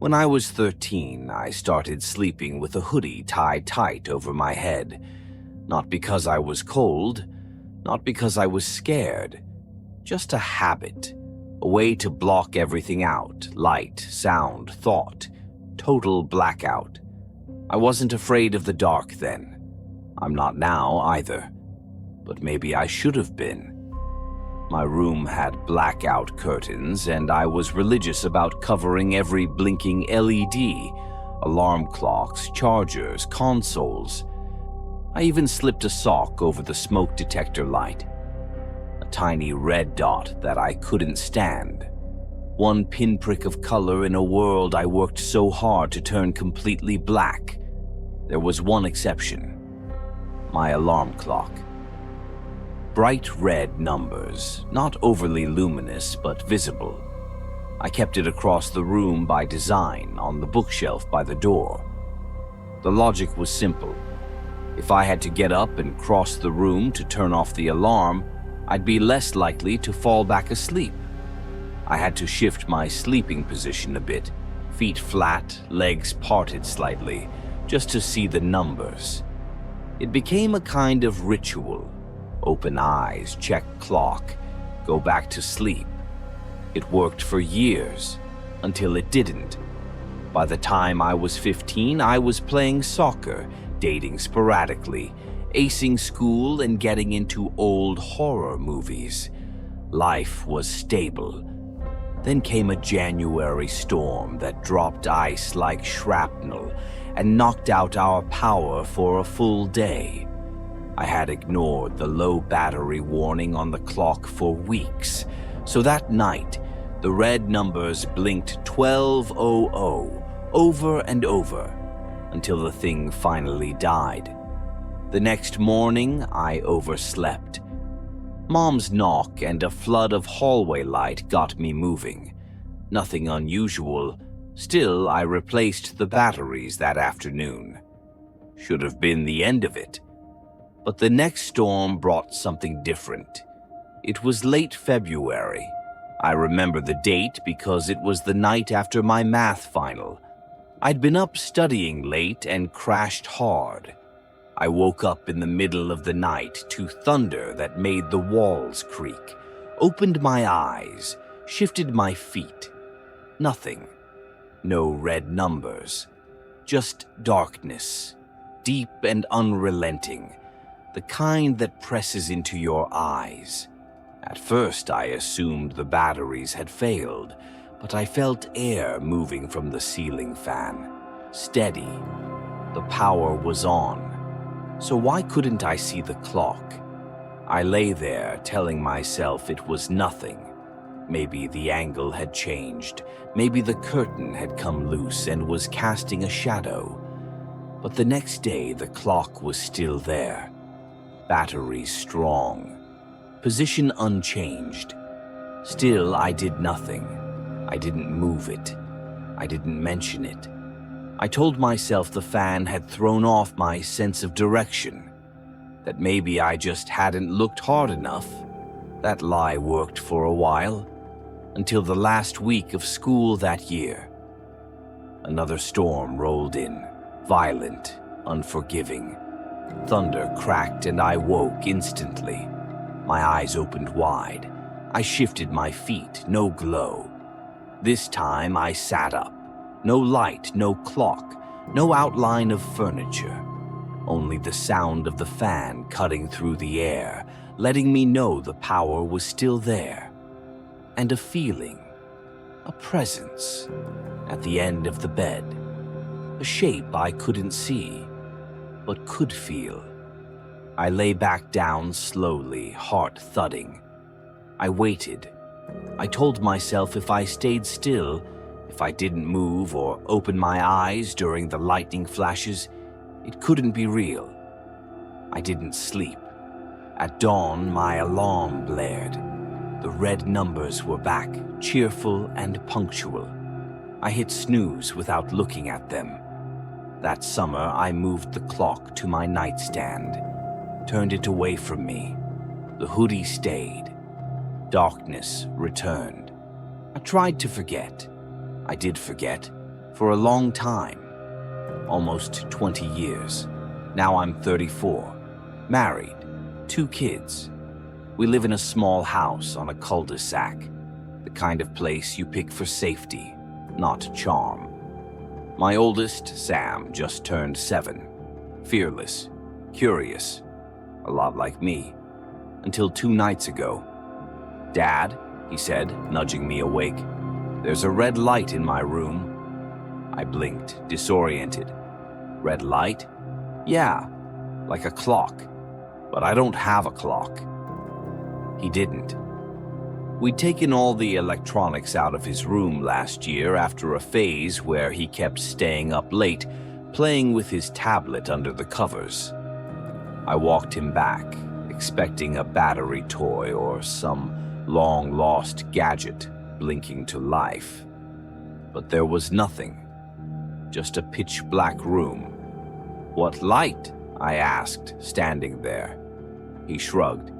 When I was 13, I started sleeping with a hoodie tied tight over my head. Not because I was cold, not because I was scared. Just a habit, a way to block everything out, light, sound, thought, total blackout. I wasn't afraid of the dark then. I'm not now either. But maybe I should have been. My room had blackout curtains, and I was religious about covering every blinking LED, alarm clocks, chargers, consoles. I even slipped a sock over the smoke detector light. A tiny red dot that I couldn't stand. One pinprick of color in a world I worked so hard to turn completely black. There was one exception. My alarm clock. Bright red numbers, not overly luminous but visible. I kept it across the room by design, on the bookshelf by the door. The logic was simple. If I had to get up and cross the room to turn off the alarm, I'd be less likely to fall back asleep. I had to shift my sleeping position a bit, feet flat, legs parted slightly, just to see the numbers. It became a kind of ritual. Open eyes, check clock, go back to sleep. It worked for years, until it didn't. By the time I was 15, I was playing soccer, dating sporadically, acing school, and getting into old horror movies. Life was stable. Then came a January storm that dropped ice like shrapnel and knocked out our power for a full day. I had ignored the low battery warning on the clock for weeks, so that night, the red numbers blinked 12:00 over and over until the thing finally died. The next morning, I overslept. Mom's knock and a flood of hallway light got me moving. Nothing unusual. Still, I replaced the batteries that afternoon. Should have been the end of it. But the next storm brought something different. It was late February. I remember the date because it was the night after my math final. I'd been up studying late and crashed hard. I woke up in the middle of the night to thunder that made the walls creak, opened my eyes, shifted my feet. Nothing. No red numbers. Just darkness, deep and unrelenting. The kind that presses into your eyes. At first, I assumed the batteries had failed, but I felt air moving from the ceiling fan. Steady. The power was on. So why couldn't I see the clock? I lay there, telling myself it was nothing. Maybe the angle had changed. Maybe the curtain had come loose and was casting a shadow. But the next day, the clock was still there. Battery strong. Position unchanged. Still, I did nothing. I didn't move it. I didn't mention it. I told myself the fan had thrown off my sense of direction. That maybe I just hadn't looked hard enough. That lie worked for a while. Until the last week of school that year. Another storm rolled in. Violent, unforgiving. Thunder cracked and I woke instantly. My eyes opened wide. I shifted my feet, no glow. This time I sat up. No light, no clock, no outline of furniture. Only the sound of the fan cutting through the air, letting me know the power was still there. And a feeling, a presence, at the end of the bed. A shape I couldn't see, but could feel. I lay back down slowly, heart thudding. I waited. I told myself if I stayed still, if I didn't move or open my eyes during the lightning flashes, it couldn't be real. I didn't sleep. At dawn, my alarm blared. The red numbers were back, cheerful and punctual. I hit snooze without looking at them. That summer, I moved the clock to my nightstand, turned it away from me. The hoodie stayed. Darkness returned. I tried to forget. I did forget. For a long time, almost 20 years. Now I'm 34, married, 2 kids. We live in a small house on a cul-de-sac, the kind of place you pick for safety, not charm. My oldest, Sam, just turned 7, fearless, curious, a lot like me, until 2 nights ago. "Dad," he said, nudging me awake, "there's a red light in my room." I blinked, disoriented. "Red light?" "Yeah, like a clock. But I don't have a clock." He didn't. We'd taken all the electronics out of his room last year after a phase where he kept staying up late, playing with his tablet under the covers. I walked him back, expecting a battery toy or some long-lost gadget blinking to life. But there was nothing. Just a pitch-black room. "What light?" I asked, standing there. He shrugged.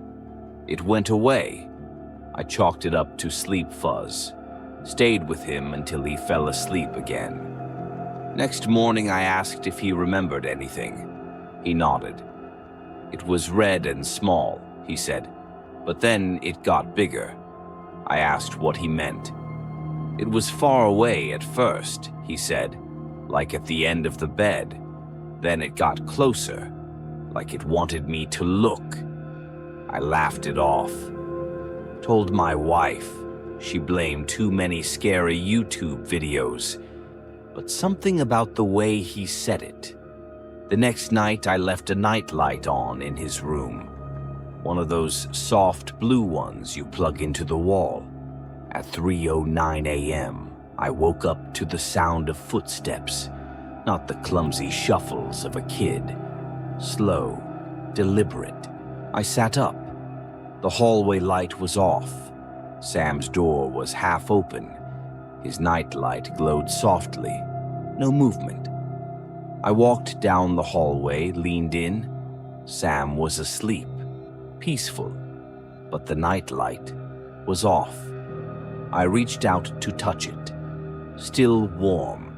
"It went away." I chalked it up to sleep fuzz, stayed with him until he fell asleep again. Next morning I asked if he remembered anything. He nodded. "It was red and small," he said, "but then it got bigger." I asked what he meant. "It was far away at first," he said, "like at the end of the bed. Then it got closer, like it wanted me to look." I laughed it off. Told my wife. She blamed too many scary YouTube videos. But something about the way he said it. The next night I left a nightlight on in his room. One of those soft blue ones you plug into the wall. At 3:09 a.m., I woke up to the sound of footsteps, not the clumsy shuffles of a kid. Slow, deliberate. I sat up. The hallway light was off. Sam's door was half open. His nightlight glowed softly. No movement. I walked down the hallway, leaned in. Sam was asleep, peaceful, but the nightlight was off. I reached out to touch it. Still warm.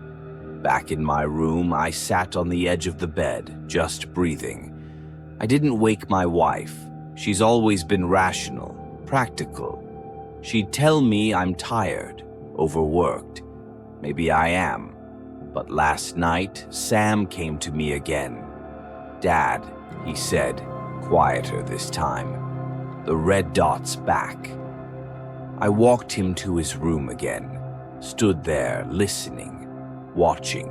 Back in my room, I sat on the edge of the bed, just breathing. I didn't wake my wife. She's always been rational, practical. She'd tell me I'm tired, overworked. Maybe I am. But last night, Sam came to me again. "Dad," he said, quieter this time. "The red dot's back." I walked him to his room again, stood there listening, watching.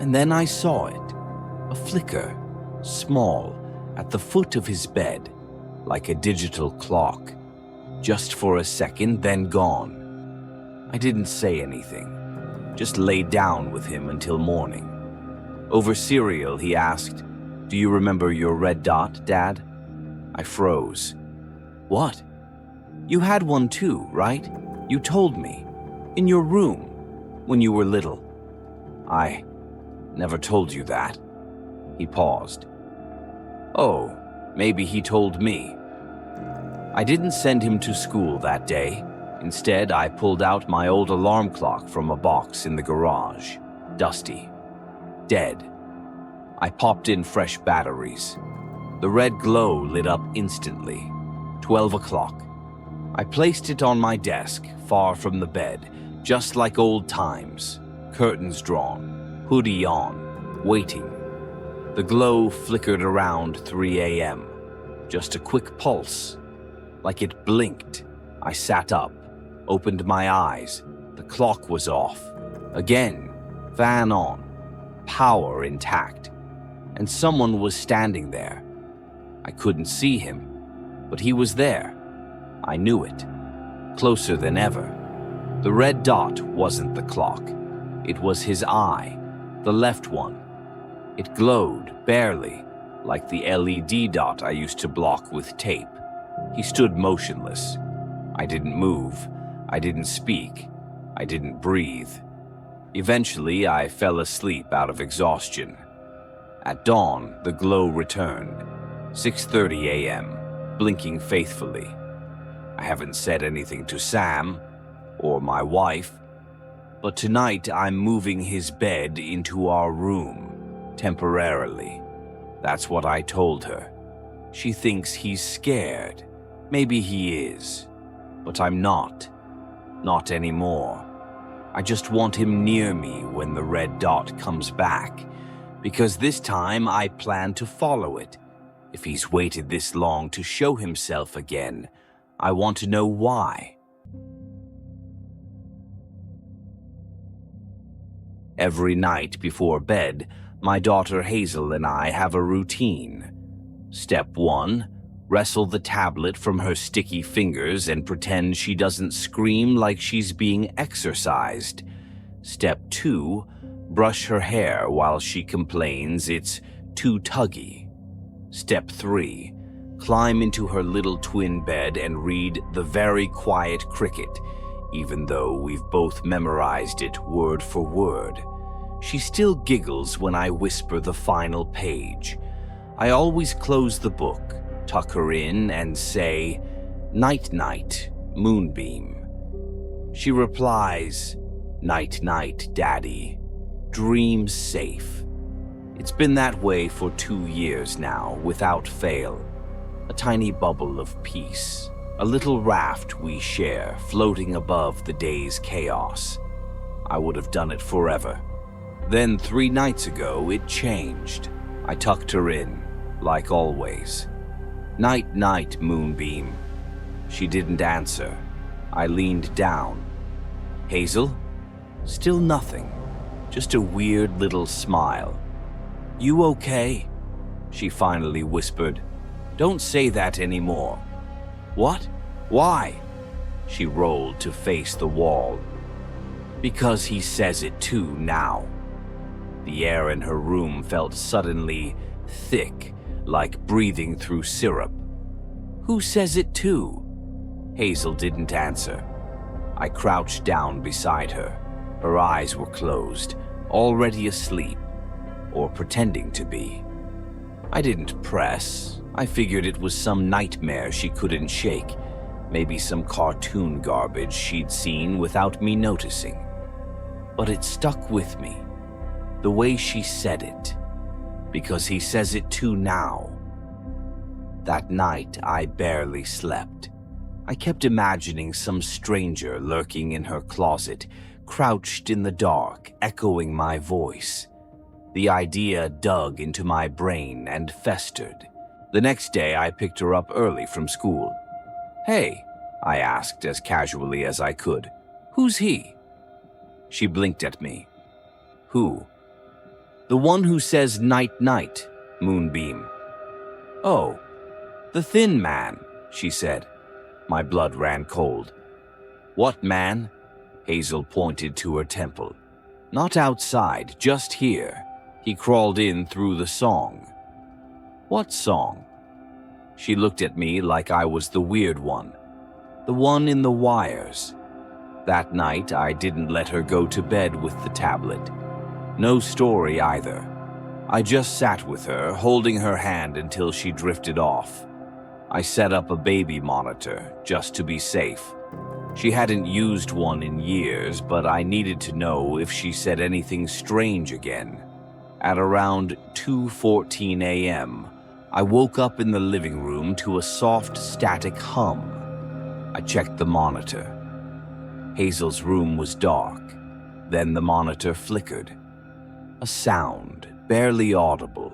And then I saw it, a flicker, small, at the foot of his bed, like a digital clock. Just for a second, then gone. I didn't say anything, just laid down with him until morning. Over cereal, he asked, "Do you remember your red dot, Dad?" I froze. "What? You had one too, right? You told me. In your room, when you were little." "I never told you that." He paused. "Oh, maybe he told me." I didn't send him to school that day. Instead, I pulled out my old alarm clock from a box in the garage. Dusty. Dead. I popped in fresh batteries. The red glow lit up instantly. 12 o'clock. I placed it on my desk, far from the bed, just like old times. Curtains drawn, hoodie on, waiting. The glow flickered around 3 a.m. Just a quick pulse. Like it blinked. I sat up, opened my eyes. The clock was off. Again, fan on, power intact. And someone was standing there. I couldn't see him, but he was there. I knew it. Closer than ever. The red dot wasn't the clock. It was his eye, the left one. It glowed, barely, like the LED dot I used to block with tape. He stood motionless. I didn't move. I didn't speak. I didn't breathe. Eventually, I fell asleep out of exhaustion. At dawn, the glow returned. 6:30 a.m., blinking faithfully. I haven't said anything to Sam, or my wife. But tonight I'm moving his bed into our room, temporarily. That's what I told her. She thinks he's scared. Maybe he is. But I'm not. Not anymore. I just want him near me when the red dot comes back, because this time I plan to follow it. If he's waited this long to show himself again, I want to know why. Every night before bed, my daughter Hazel and I have a routine. Step 1, wrestle the tablet from her sticky fingers and pretend she doesn't scream like she's being exorcised. Step 2, brush her hair while she complains it's too tuggy. Step 3, climb into her little twin bed and read The Very Quiet Cricket, even though we've both memorized it word for word. She still giggles when I whisper the final page. I always close the book, tuck her in, and say, "Night-night, Moonbeam." She replies, "Night-night, Daddy. Dream safe." It's been that way for 2 years now, without fail. A tiny bubble of peace, a little raft we share, floating above the day's chaos. I would have done it forever. Then 3 nights ago, it changed. I tucked her in, like always. "Night-night, Moonbeam." She didn't answer. I leaned down. "Hazel?" Still nothing. Just a weird little smile. "You okay?" She finally whispered. "Don't say that anymore." "What? Why?" She rolled to face the wall. "Because he says it too now." The air in her room felt suddenly thick, like breathing through syrup. "Who says it too?" Hazel didn't answer. I crouched down beside her. Her eyes were closed, already asleep, or pretending to be. I didn't press. I figured it was some nightmare she couldn't shake, maybe some cartoon garbage she'd seen without me noticing. But it stuck with me, the way she said it, because he says it too now. That night, I barely slept. I kept imagining some stranger lurking in her closet, crouched in the dark, echoing my voice. The idea dug into my brain and festered. The next day, I picked her up early from school. "Hey," I asked as casually as I could, "who's he?" She blinked at me. "Who?" "The one who says night-night, Moonbeam." "Oh, the thin man," she said. My blood ran cold. "What man?" Hazel pointed to her temple. "Not outside, just here. He crawled in through the song." "What song?" She looked at me like I was the weird one. "The one in the wires." That night, I didn't let her go to bed with the tablet. No story either. I just sat with her, holding her hand until she drifted off. I set up a baby monitor, just to be safe. She hadn't used one in years, but I needed to know if she said anything strange again. At around 2:14 a.m., I woke up in the living room to a soft, static hum. I checked the monitor. Hazel's room was dark. Then the monitor flickered. A sound, barely audible,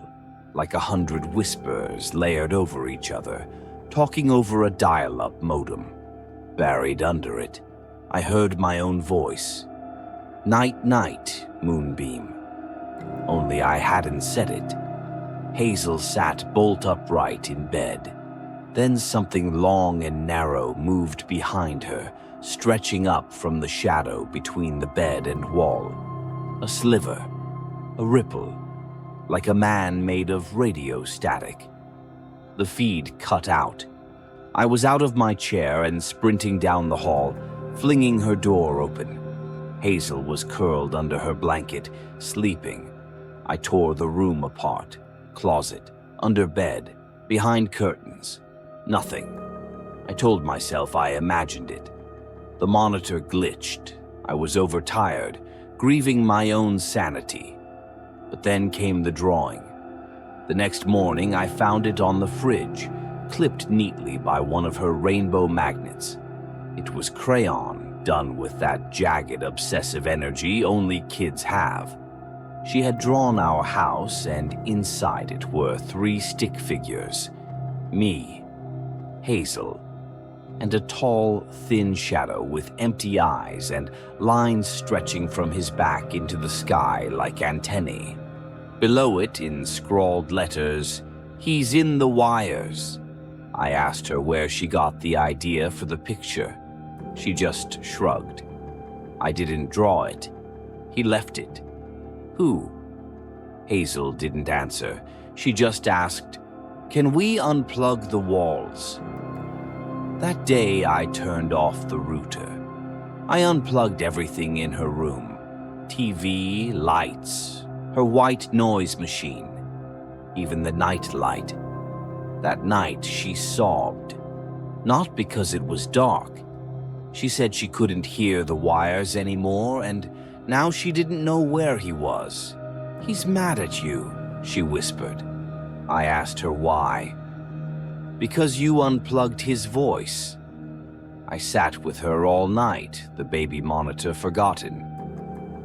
like 100 whispers layered over each other, talking over a dial-up modem. Buried under it, I heard my own voice. "Night-night, Moonbeam." Only I hadn't said it. Hazel sat bolt upright in bed. Then something long and narrow moved behind her, stretching up from the shadow between the bed and wall. A sliver, a ripple, like a man made of radio static. The feed cut out. I was out of my chair and sprinting down the hall, flinging her door open. Hazel was curled under her blanket, sleeping. I tore the room apart. Closet, under bed, behind curtains. Nothing. I told myself I imagined it. The monitor glitched. I was overtired, grieving my own sanity. But then came the drawing. The next morning, I found it on the fridge, clipped neatly by one of her rainbow magnets. It was Crayon, done with that jagged, obsessive energy only kids have. She had drawn our house, and inside it were 3 stick figures: me, Hazel, and a tall, thin shadow with empty eyes and lines stretching from his back into the sky like antennae. Below it, in scrawled letters, "He's in the wires." I asked her where she got the idea for the picture. She just shrugged. I didn't draw it. He left it. Who? Hazel didn't answer. She just asked, "Can we unplug the walls?" That day, I turned off the router. I unplugged everything in her room: TV, lights, her white noise machine, even the night light. That night, she sobbed. Not because it was dark. She said she couldn't hear the wires anymore, and now she didn't know where he was. "He's mad at you," she whispered. I asked her why. "Because you unplugged his voice." I sat with her all night, the baby monitor forgotten.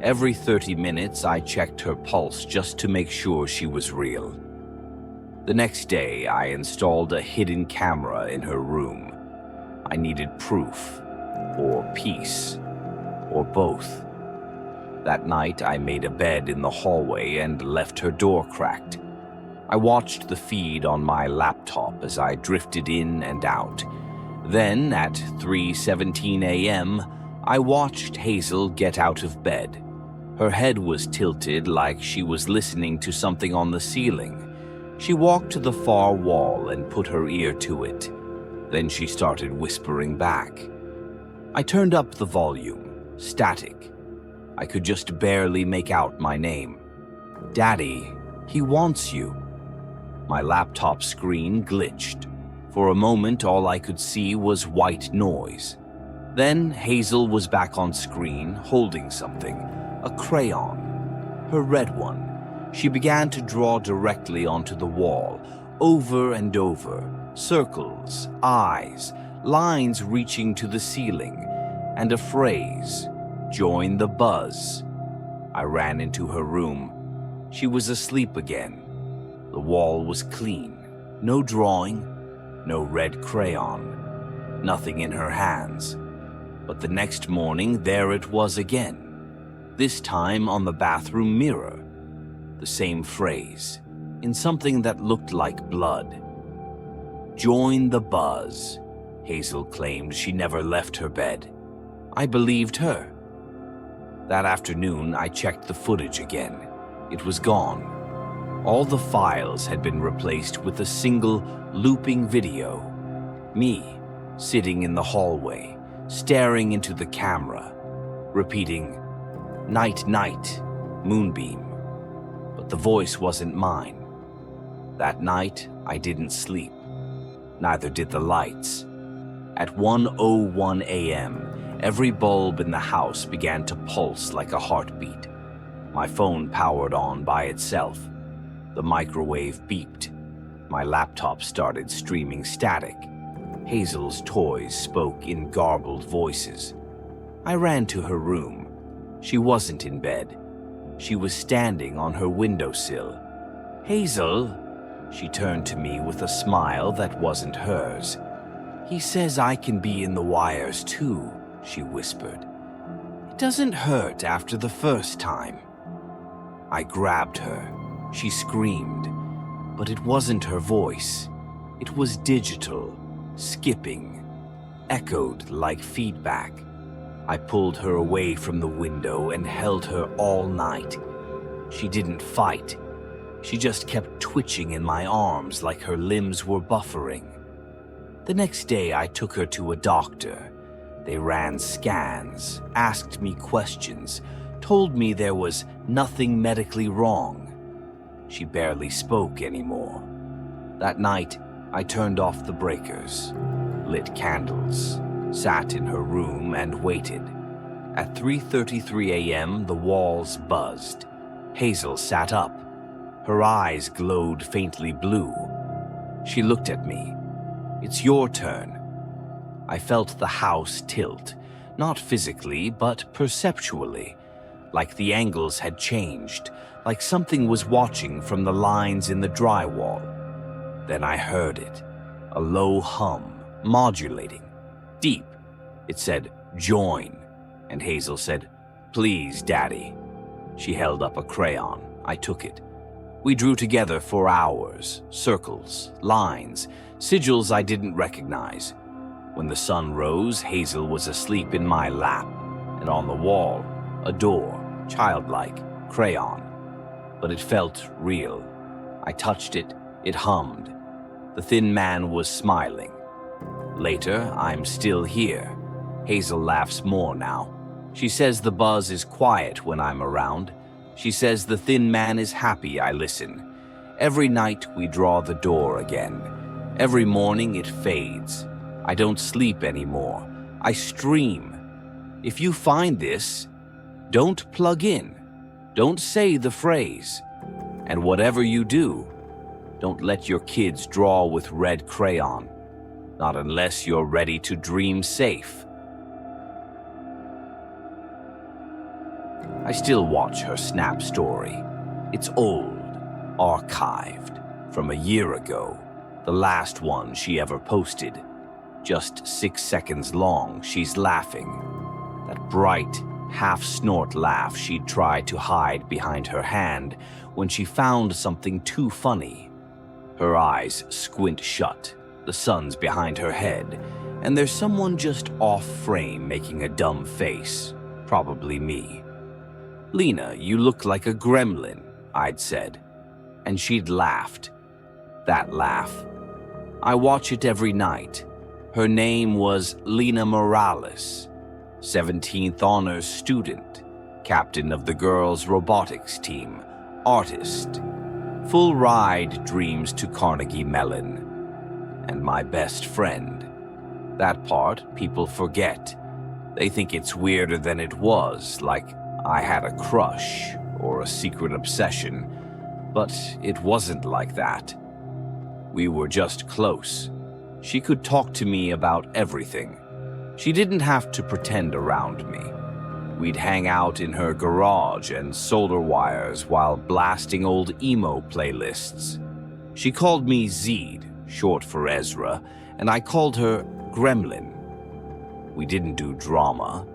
Every 30 minutes, I checked her pulse just to make sure she was real. The next day, I installed a hidden camera in her room. I needed proof, or peace, or both. That night, I made a bed in the hallway and left her door cracked. I watched the feed on my laptop as I drifted in and out. Then, at 3:17 a.m., I watched Hazel get out of bed. Her head was tilted like she was listening to something on the ceiling. She walked to the far wall and put her ear to it. Then she started whispering back. I turned up the volume, static. I could just barely make out my name. "Daddy, he wants you." My laptop screen glitched. For a moment, all I could see was white noise. Then Hazel was back on screen, holding something, a crayon, her red one. She began to draw directly onto the wall, over and over, circles, eyes, lines reaching to the ceiling, and a phrase, "Join the buzz." I ran into her room. She was asleep again. The wall was clean, no drawing, no red crayon, nothing in her hands. But the next morning, there it was again, this time on the bathroom mirror. The same phrase, in something that looked like blood. "Join the buzz," Hazel claimed. She never left her bed. I believed her. That afternoon, I checked the footage again. It was gone. All the files had been replaced with a single looping video. Me, sitting in the hallway, staring into the camera, repeating, "Night, night, Moonbeam." But the voice wasn't mine. That night, I didn't sleep. Neither did the lights. At 1:01 a.m., every bulb in the house began to pulse like a heartbeat. My phone powered on by itself. The microwave beeped. My laptop started streaming static. Hazel's toys spoke in garbled voices. I ran to her room. She wasn't in bed. She was standing on her windowsill. "Hazel," she turned to me with a smile that wasn't hers. "He says I can be in the wires too," she whispered. "It doesn't hurt after the first time." I grabbed her. She screamed, but it wasn't her voice. It was digital, skipping, echoed like feedback. I pulled her away from the window and held her all night. She didn't fight. She just kept twitching in my arms like her limbs were buffering. The next day, I took her to a doctor. They ran scans, asked me questions, told me there was nothing medically wrong. She barely spoke anymore. That night, I turned off the breakers, lit candles, sat in her room and waited. At 3:33 a.m., the walls buzzed. Hazel sat up. Her eyes glowed faintly blue. She looked at me. "It's your turn." I felt the house tilt, not physically, but perceptually, like the angles had changed, like something was watching from the lines in the drywall. Then I heard it, a low hum, modulating, deep. It said, "Join," and Hazel said, "Please, Daddy." She held up a crayon. I took it. We drew together for hours, circles, lines, sigils I didn't recognize. When the sun rose, Hazel was asleep in my lap, and on the wall, a door, childlike, crayon. But it felt real. I touched it, it hummed. The thin man was smiling. Later, I'm still here. Hazel laughs more now. She says the buzz is quiet when I'm around. She says the thin man is happy I listen. Every night we draw the door again. Every morning it fades. I don't sleep anymore. I stream. If you find this, don't plug in. Don't say the phrase. And whatever you do, don't let your kids draw with red crayon. Not unless you're ready to dream safe. I still watch her Snap story. It's old, archived, from a year ago, the last one she ever posted. Just 6 seconds long, she's laughing. That bright, half-snort laugh she'd tried to hide behind her hand when she found something too funny. Her eyes squint shut, the sun's behind her head, and there's someone just off-frame making a dumb face, probably me. "Lena, you look like a gremlin," I'd said, and she'd laughed. That laugh. I watch it every night. Her name was Lena Morales, 17th honors student, captain of the girls' robotics team, artist, full ride dreams to Carnegie Mellon, and my best friend. That part people forget. They think it's weirder than it was, like I had a crush or a secret obsession, but it wasn't like that. We were just close. She could talk to me about everything. She didn't have to pretend around me. We'd hang out in her garage and solder wires while blasting old emo playlists. She called me Zed, short for Ezra, and I called her Gremlin. We didn't do drama.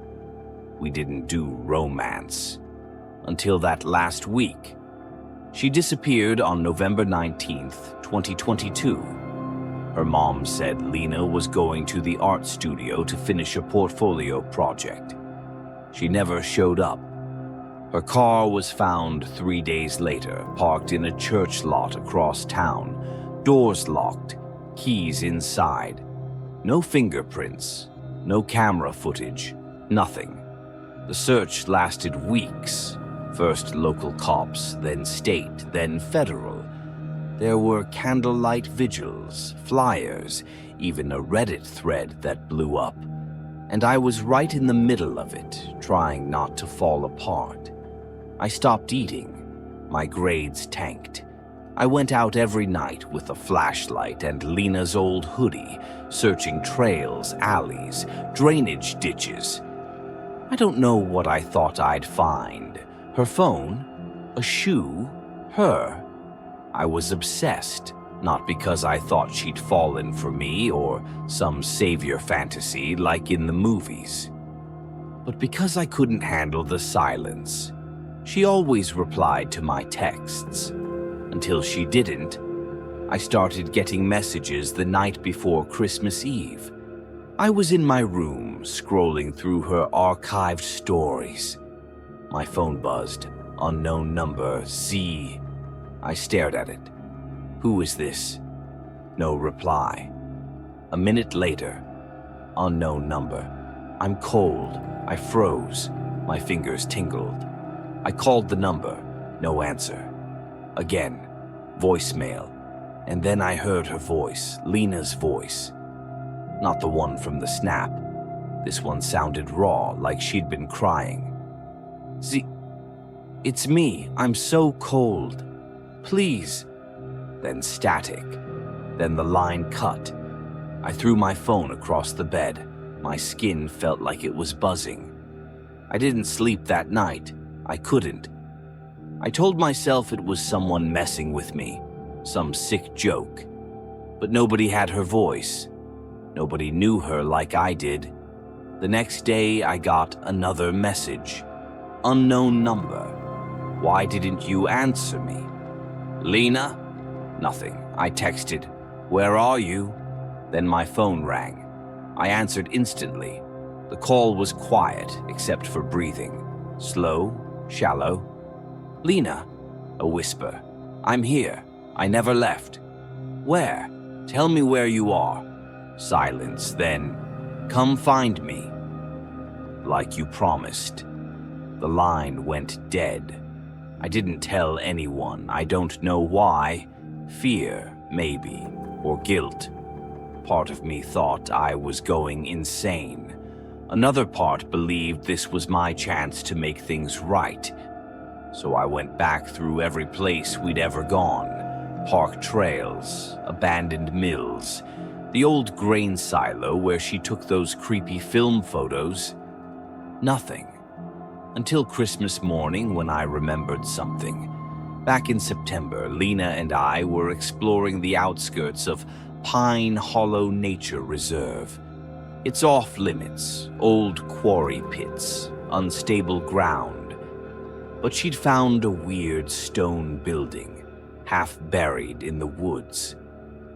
We didn't do romance. Until that last week. She disappeared on November 19th, 2022. Her mom said Lena was going to the art studio to finish a portfolio project. She never showed up. Her car was found 3 days later, parked in a church lot across town, doors locked, keys inside. No fingerprints, no camera footage, nothing. The search lasted weeks. First local cops, then state, then federal. There were candlelight vigils, flyers, even a Reddit thread that blew up. And I was right in the middle of it, trying not to fall apart. I stopped eating. My grades tanked. I went out every night with a flashlight and Lena's old hoodie, searching trails, alleys, drainage ditches. I don't know what I thought I'd find. Her phone? A shoe? Her? I was obsessed, not because I thought she'd fallen for me or some savior fantasy like in the movies, but because I couldn't handle the silence. She always replied to my texts. Until she didn't, I started getting messages the night before Christmas Eve. I was in my room, scrolling through her archived stories. My phone buzzed. Unknown number, Z. I stared at it. Who is this? No reply. A minute later, unknown number. I'm cold. I froze. My fingers tingled. I called the number. No answer. Again, voicemail. And then I heard her voice, Lena's voice. Not the one from the snap. This one sounded raw, like she'd been crying. It's me. I'm so cold. Please. Then static. Then the line cut. I threw my phone across the bed. My skin felt like it was buzzing. I didn't sleep that night. I couldn't. I told myself it was someone messing with me, some sick joke. But nobody had her voice. Nobody knew her like I did. The next day, I got another message. Unknown number. Why didn't you answer me? Lena? Nothing. I texted, "Where are you?" Then my phone rang. I answered instantly. The call was quiet, except for breathing. Slow, shallow. "Lena," a whisper. "I'm here. I never left." "Where? Tell me where you are." Silence, then, "Come find me." Like you promised. The line went dead. I didn't tell anyone. I don't know why. Fear, maybe, or guilt. Part of me thought I was going insane. Another part believed this was my chance to make things right. So I went back through every place we'd ever gone. Park trails, abandoned mills, the old grain silo where she took those creepy film photos. Nothing. Until Christmas morning when I remembered something. Back in September, Lena and I were exploring the outskirts of Pine Hollow Nature Reserve. It's off limits, old quarry pits, unstable ground. But she'd found a weird stone building, half buried in the woods.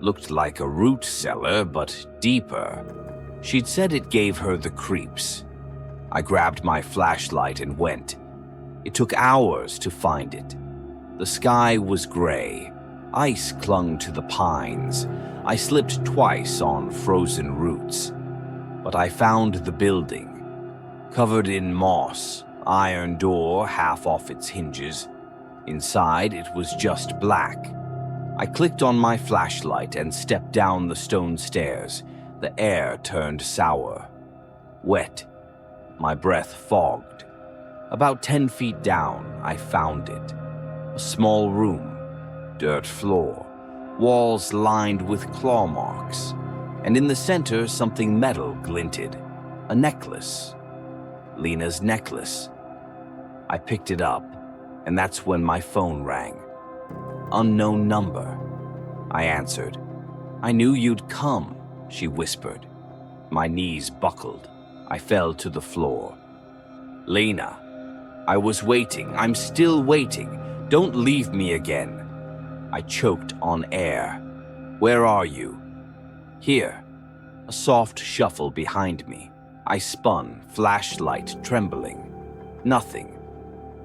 Looked like a root cellar, but deeper. She'd said it gave her the creeps. I grabbed my flashlight and went. It took hours to find it. The sky was gray. Ice clung to the pines. I slipped twice on frozen roots. But I found the building. Covered in moss, iron door half off its hinges. Inside, it was just black. I clicked on my flashlight and stepped down the stone stairs. The air turned sour. Wet. My breath fogged. About 10 feet down, I found it. A small room, dirt floor, walls lined with claw marks, and in the center something metal glinted. A necklace. Lena's necklace. I picked it up, and that's when my phone rang. Unknown number. I answered. "I knew you'd come," she whispered. My knees buckled. I fell to the floor. "Lena, I was waiting. I'm still waiting. Don't leave me again." I choked on air. "Where are you?" "Here." A soft shuffle behind me. I spun, flashlight trembling. Nothing.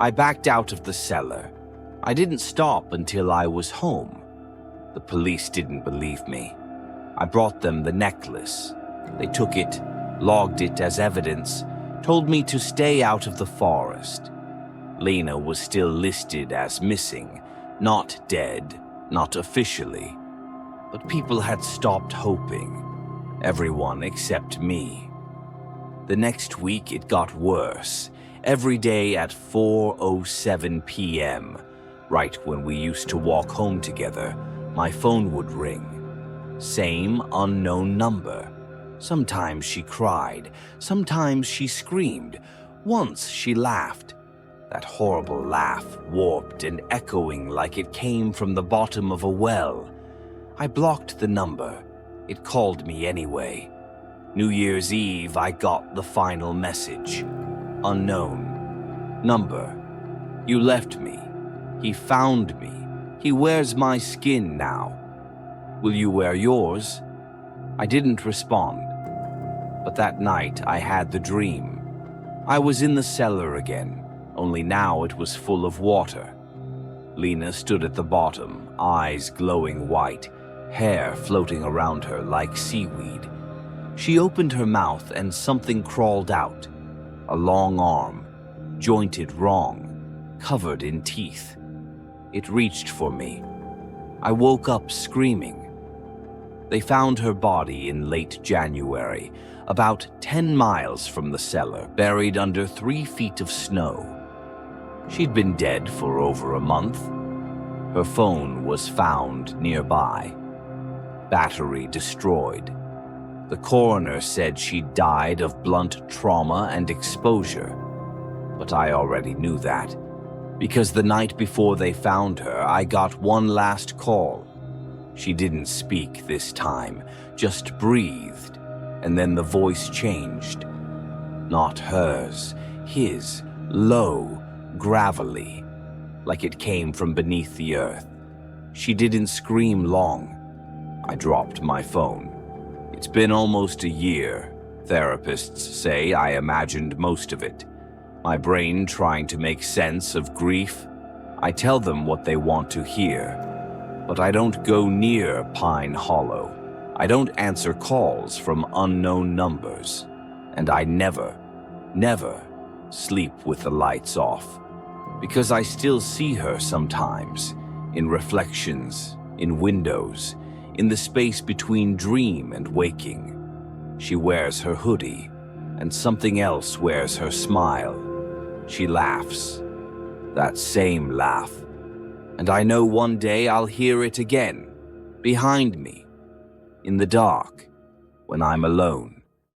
I backed out of the cellar. I didn't stop until I was home. The police didn't believe me. I brought them the necklace. They took it, logged it as evidence, told me to stay out of the forest. Lena was still listed as missing, not dead, not officially. But people had stopped hoping. Everyone except me. The next week it got worse. Every day at 4:07 p.m., right when we used to walk home together, my phone would ring. Same unknown number. Sometimes she cried. Sometimes she screamed. Once she laughed. That horrible laugh, warped and echoing like it came from the bottom of a well. I blocked the number. It called me anyway. New Year's Eve, I got the final message. Unknown. Number. You left me. He found me. He wears my skin now. Will you wear yours? I didn't respond. But that night I had the dream. I was in the cellar again, only now it was full of water. Lena stood at the bottom, eyes glowing white, hair floating around her like seaweed. She opened her mouth and something crawled out. A long arm, jointed wrong, covered in teeth. It reached for me. I woke up screaming. They found her body in late January, about 10 miles from the cellar, buried under 3 feet of snow. She'd been dead for over a month. Her phone was found nearby. Battery destroyed. The coroner said she died of blunt trauma and exposure. But I already knew that, because the night before they found her, I got one last call. She didn't speak this time, just breathed, and then the voice changed. Not hers, his, low, gravelly, like it came from beneath the earth. She didn't scream long. I dropped my phone. It's been almost a year. Therapists say I imagined most of it. My brain trying to make sense of grief. I tell them what they want to hear. But I don't go near Pine Hollow. I don't answer calls from unknown numbers. And I never sleep with the lights off. Because I still see her sometimes, in reflections, in windows, in the space between dream and waking. She wears her hoodie, and something else wears her smile. She laughs, that same laugh. And I know one day I'll hear it again, behind me, in the dark, when I'm alone.